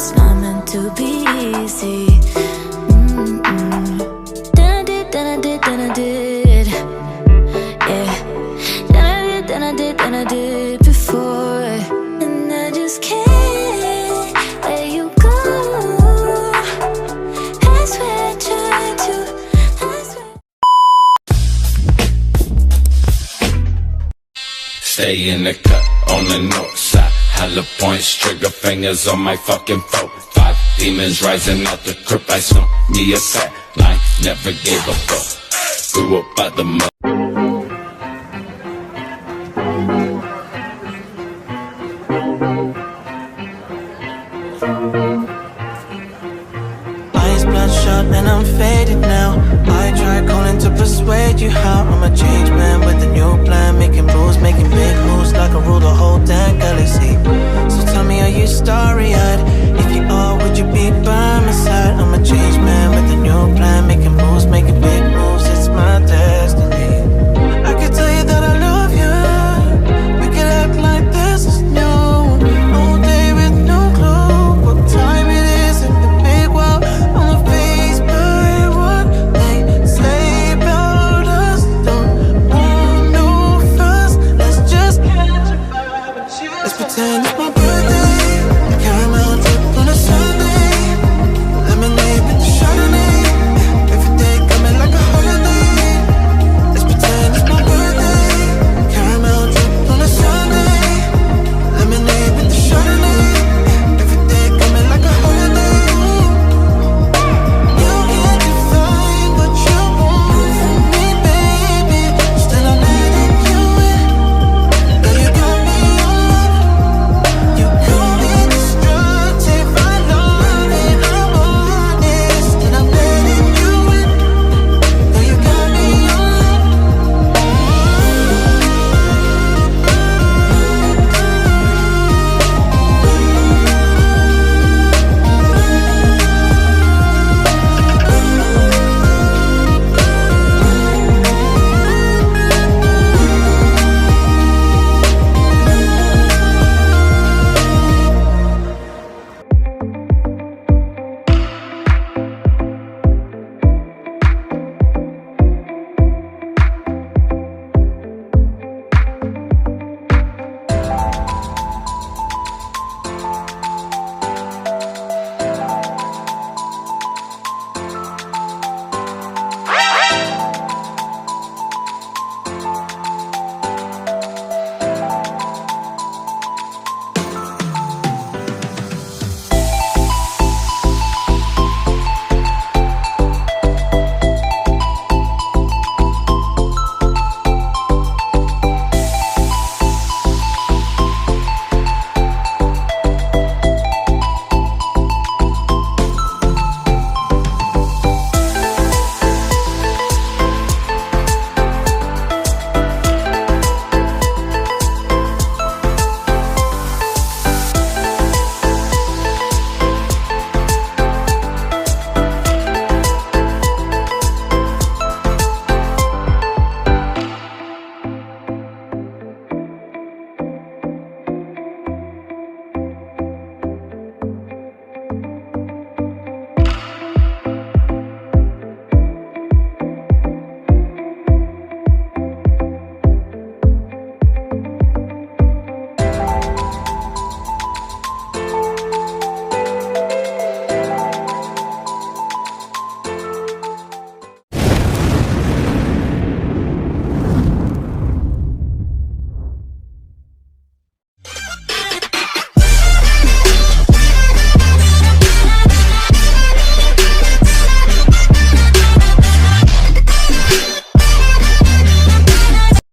it's not meant to be easy. Then I did, yeah. Then I did before, and I just can't let you go. I swear I tried to, I swear. Stay in the cut on the north side. Hella points, trigger fingers on my fucking 4-5. Demons rising out the crypt. I smoke me a fat line. Never gave a fuck. Grew up by the mud. Eyes bloodshot and I'm faded now. I try calling to persuade you how I'm a changed man with a new plan, making rules, making big moves like I rule the whole damn galaxy. So tell me, are you starry-eyed?